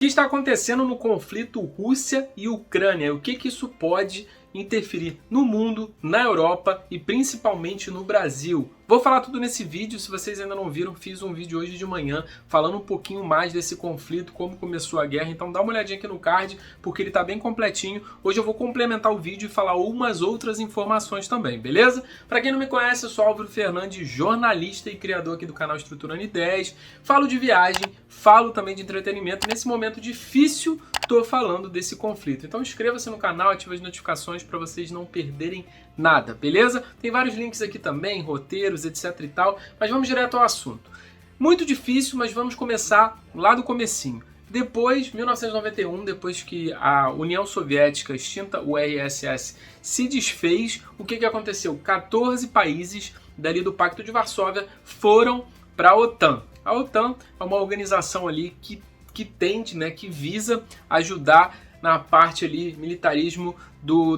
O que está acontecendo no conflito Rússia e Ucrânia? O que isso pode interferir no mundo, na Europa e principalmente no Brasil? Vou falar tudo nesse vídeo. Se vocês ainda não viram, fiz um vídeo hoje de manhã falando um pouquinho mais desse conflito, como começou a guerra. Então dá uma olhadinha aqui no card, porque ele tá bem completinho. Hoje eu vou complementar o vídeo e falar umas outras informações também, beleza? Para quem não me conhece, eu sou Álvaro Fernandes, jornalista e criador aqui do canal Estruturando Ideias. Falo de viagem, falo também de entretenimento. Nesse momento difícil, tô falando desse conflito. Então inscreva-se no canal, ative as notificações para vocês não perderem nada, beleza? Tem vários links aqui também, roteiros, etc e tal, mas vamos direto ao assunto. Muito difícil, mas vamos começar lá do comecinho. Depois, 1991, depois que a União Soviética, extinta o URSS, se desfez, o que aconteceu? 14 países dali do Pacto de Varsóvia foram para a OTAN. A OTAN é uma organização ali que tende, que visa ajudar na parte ali, militarismo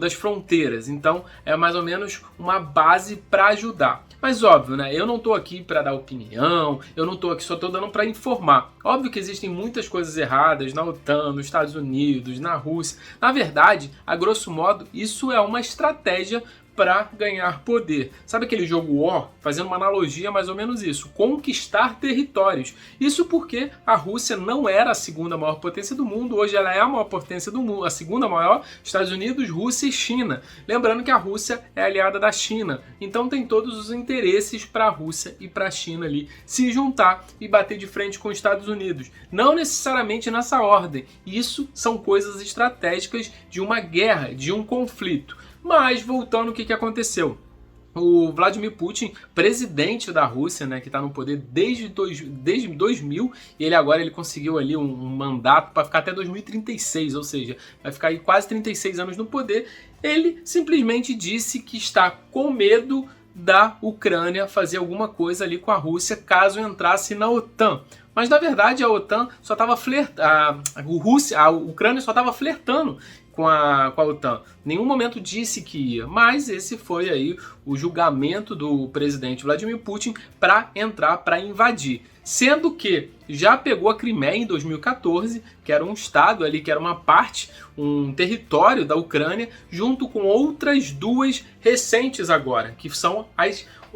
das fronteiras. Então é mais ou menos uma base para ajudar. Mas óbvio, eu não estou aqui para dar opinião, eu não estou aqui, só estou dando para informar. Óbvio que existem muitas coisas erradas na OTAN, nos Estados Unidos, na Rússia. Na verdade, a grosso modo, isso é uma estratégia para ganhar poder. Sabe aquele jogo War? Fazendo uma analogia, mais ou menos isso. Conquistar territórios. Isso porque a Rússia não era a segunda maior potência do mundo. Hoje ela é a maior potência do mundo. A segunda maior, Estados Unidos, Rússia e China. Lembrando que a Rússia é aliada da China. Então tem todos os interesses para a Rússia e para a China ali se juntar e bater de frente com os Estados Unidos. Não necessariamente nessa ordem. Isso são coisas estratégicas de uma guerra, de um conflito. Mas, voltando, o que aconteceu? O Vladimir Putin, presidente da Rússia, que está no poder desde 2000, e ele conseguiu ali um mandato para ficar até 2036, ou seja, vai ficar aí quase 36 anos no poder. Ele simplesmente disse que está com medo da Ucrânia fazer alguma coisa ali com a Rússia caso entrasse na OTAN. Mas na verdade a OTAN só estava a Ucrânia só estava flertando com a OTAN. Nenhum momento disse que ia, mas esse foi aí o julgamento do presidente Vladimir Putin para entrar, para invadir. Sendo que já pegou a Crimeia em 2014, que era um estado ali, que era uma parte, um território da Ucrânia, junto com outras duas recentes agora, que são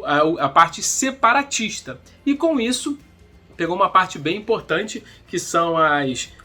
a parte separatista. E com isso, pegou uma parte bem importante, que são as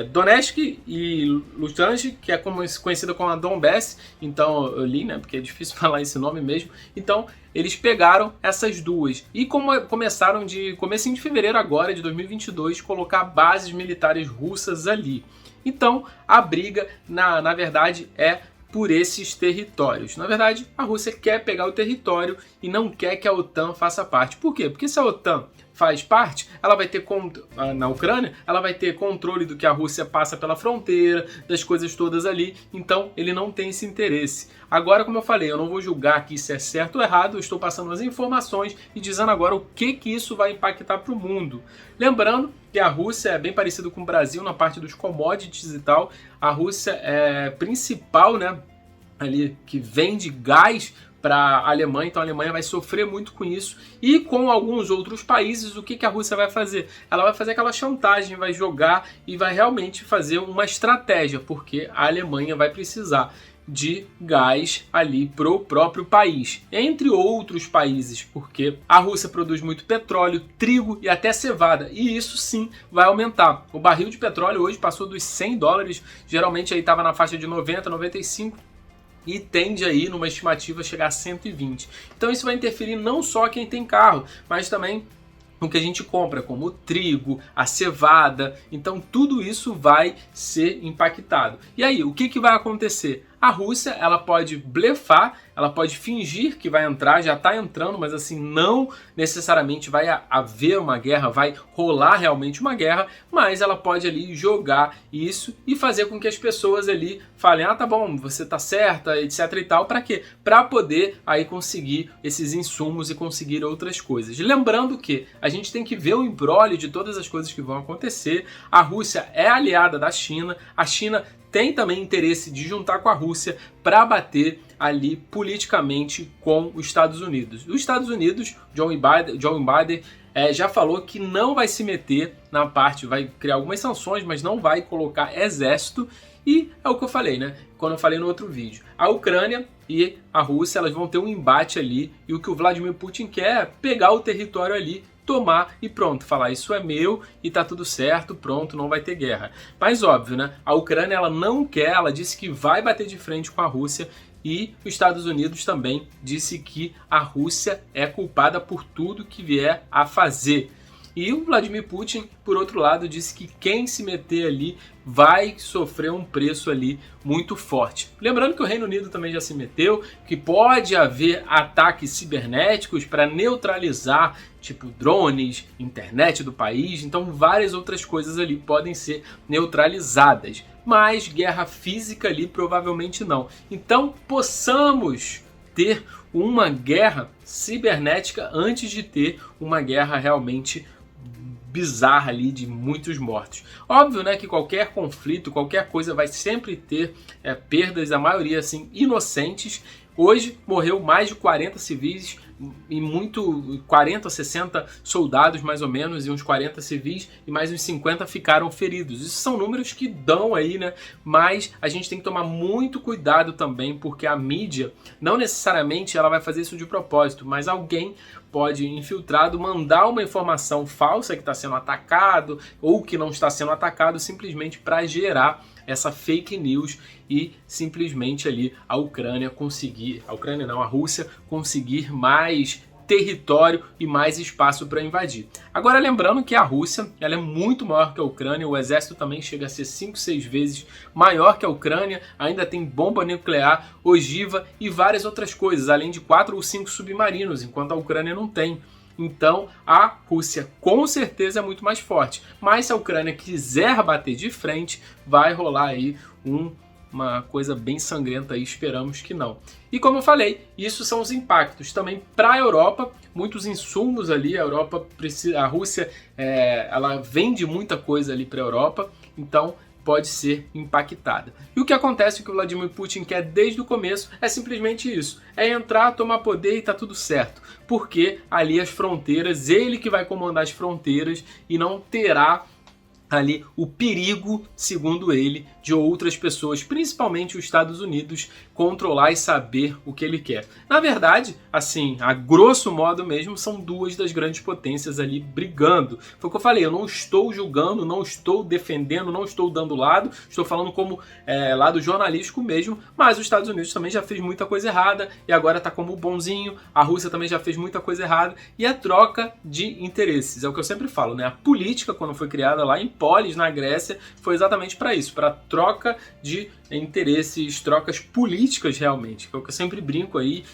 Donetsk e Luhansk, que é conhecida como a Donbass. Então eu li, porque é difícil falar esse nome mesmo. Então eles pegaram essas duas e começaram comecinho de fevereiro agora de 2022 colocar bases militares russas ali. Então a briga na verdade é por esses territórios. Na verdade, a Rússia quer pegar o território e não quer que a OTAN faça parte. Por quê? Porque se a OTAN faz parte, ela vai ter na Ucrânia, ela vai ter controle do que a Rússia passa pela fronteira, das coisas todas ali. Então, ele não tem esse interesse. Agora, como eu falei, eu não vou julgar aqui se é certo ou errado, eu estou passando as informações e dizendo agora o que isso vai impactar para o mundo. Lembrando que a Rússia é bem parecida com o Brasil na parte dos commodities e tal. A Rússia é principal, ali que vende gás para a Alemanha, então a Alemanha vai sofrer muito com isso. E com alguns outros países, o que a Rússia vai fazer? Ela vai fazer aquela chantagem, vai jogar e vai realmente fazer uma estratégia, porque a Alemanha vai precisar de gás ali pro próprio país, entre outros países, porque a Rússia produz muito petróleo, trigo e até cevada, e isso sim vai aumentar. O barril de petróleo hoje passou dos $100, geralmente aí estava na faixa de 90, 95, e tende aí, numa estimativa, chegar a 120. Então isso vai interferir não só quem tem carro, mas também no que a gente compra, como o trigo, a cevada. Então tudo isso vai ser impactado. E aí, o que vai acontecer? A Rússia, ela pode blefar, ela pode fingir que vai entrar, já está entrando, mas assim, não necessariamente vai haver uma guerra, vai rolar realmente uma guerra, mas ela pode ali jogar isso e fazer com que as pessoas ali falem, tá bom, você tá certa, etc e tal, para quê? Para poder aí conseguir esses insumos e conseguir outras coisas. Lembrando que a gente tem que ver o imbróglio de todas as coisas que vão acontecer. A Rússia é aliada da China, a China tem também interesse de juntar com a Rússia para bater ali politicamente com os Estados Unidos. Os Estados Unidos, Joe Biden já falou que não vai se meter na parte, vai criar algumas sanções, mas não vai colocar exército. E é o que eu falei, né? Quando eu falei no outro vídeo. A Ucrânia e a Rússia, elas vão ter um embate ali. E o que o Vladimir Putin quer é pegar o território ali, tomar e pronto. Falar, isso é meu e tá tudo certo, pronto, não vai ter guerra. Mas óbvio, né? A Ucrânia, ela não quer, ela disse que vai bater de frente com a Rússia. E os Estados Unidos também disse que a Rússia é culpada por tudo que vier a fazer. E o Vladimir Putin, por outro lado, disse que quem se meter ali vai sofrer um preço ali muito forte. Lembrando que o Reino Unido também já se meteu, que pode haver ataques cibernéticos para neutralizar, tipo drones, internet do país, então várias outras coisas ali podem ser neutralizadas. Mas guerra física ali provavelmente não. Então possamos ter uma guerra cibernética antes de ter uma guerra realmente bizarra ali de muitos mortos. Óbvio, né, que qualquer conflito, qualquer coisa vai sempre ter perdas, a maioria assim inocentes. Hoje morreu mais de 40 civis e 40 a 60 soldados mais ou menos, e uns 40 civis, e mais uns 50 ficaram feridos. Isso são números que dão aí, né? Mas a gente tem que tomar muito cuidado também, porque a mídia, não necessariamente ela vai fazer isso de propósito, mas alguém pode, infiltrado, mandar uma informação falsa que está sendo atacado ou que não está sendo atacado, simplesmente para gerar essa fake news e simplesmente ali a Rússia conseguir mais território e mais espaço para invadir. Agora lembrando que a Rússia, ela é muito maior que a Ucrânia, o exército também chega a ser 5, 6 vezes maior que a Ucrânia, ainda tem bomba nuclear, ogiva e várias outras coisas, além de 4 ou 5 submarinos, enquanto a Ucrânia não tem. Então a Rússia com certeza é muito mais forte, mas se a Ucrânia quiser bater de frente, vai rolar aí uma coisa bem sangrenta aí, esperamos que não. E como eu falei, isso são os impactos também para a Europa, muitos insumos ali, a Rússia ela vende muita coisa ali para a Europa, então pode ser impactada. E o que acontece, o que o Vladimir Putin quer desde o começo é simplesmente isso, é entrar, tomar poder e tá tudo certo, porque ali as fronteiras, ele que vai comandar as fronteiras e não terá ali o perigo, segundo ele, de outras pessoas, principalmente os Estados Unidos, controlar e saber o que ele quer. Na verdade, assim, a grosso modo mesmo, são duas das grandes potências ali brigando. Foi o que eu falei, eu não estou julgando, não estou defendendo, não estou dando lado, estou falando como lado jornalístico mesmo, mas os Estados Unidos também já fez muita coisa errada e agora está como bonzinho, a Rússia também já fez muita coisa errada e a troca de interesses, é o que eu sempre falo, né? A política, quando foi criada lá em Polis, na Grécia, foi exatamente para isso, para troca de interesses, trocas políticas realmente, que é o que eu sempre brinco aí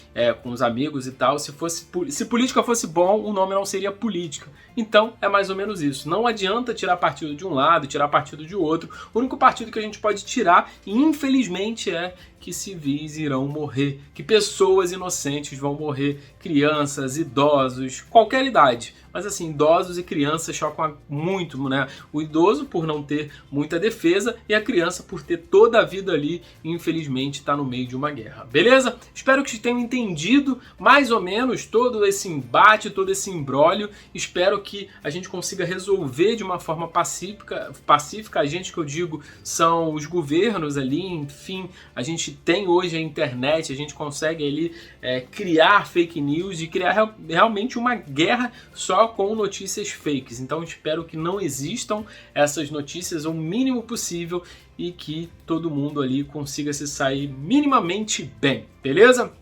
com os amigos e tal, se política fosse bom, o nome não seria política. Então é mais ou menos isso, não adianta tirar partido de um lado, tirar partido de outro, o único partido que a gente pode tirar, infelizmente, é que civis irão morrer, que pessoas inocentes vão morrer, crianças, idosos, qualquer idade. Mas assim, idosos e crianças chocam muito, né? O idoso por não ter muita defesa e a criança por ter toda a vida ali e infelizmente está no meio de uma guerra. Beleza? Espero que tenham entendido mais ou menos todo esse embate, todo esse imbróglio. Espero que a gente consiga resolver de uma forma pacífica. A gente, que eu digo, são os governos ali, enfim, a gente tem hoje a internet, a gente consegue ali criar fake news e criar realmente uma guerra só com notícias fakes. Então espero que não existam essas notícias o mínimo possível e que todo mundo ali consiga se sair minimamente bem, beleza?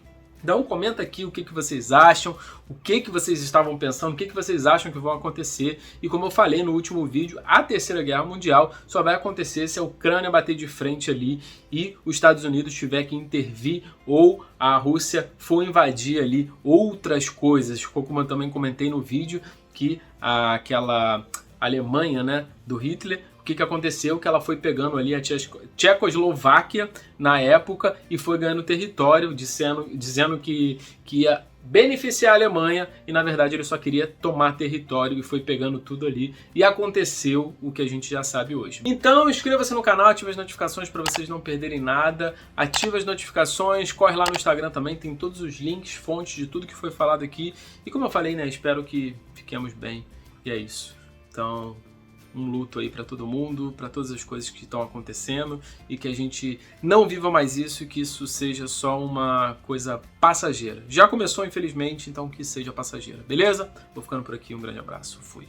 Então comenta aqui o que vocês acham, o que vocês estavam pensando, o que vocês acham que vão acontecer. E como eu falei no último vídeo, a Terceira Guerra Mundial só vai acontecer se a Ucrânia bater de frente ali e os Estados Unidos tiver que intervir ou a Rússia for invadir ali outras coisas. Como eu também comentei no vídeo, que aquela Alemanha, né, do Hitler, o que aconteceu? Que ela foi pegando ali a Tchecoslováquia na época e foi ganhando território, dizendo que ia beneficiar a Alemanha e na verdade ele só queria tomar território e foi pegando tudo ali e aconteceu o que a gente já sabe hoje. Então inscreva-se no canal, ative as notificações para vocês não perderem nada, ative as notificações, corre lá no Instagram também, tem todos os links, fontes de tudo que foi falado aqui e como eu falei, né, espero que fique fiquemos bem, e é isso. Então, um luto aí para todo mundo, para todas as coisas que estão acontecendo, e que a gente não viva mais isso e que isso seja só uma coisa passageira. Já começou, infelizmente, então que seja passageira, beleza? Vou ficando por aqui, um grande abraço, fui.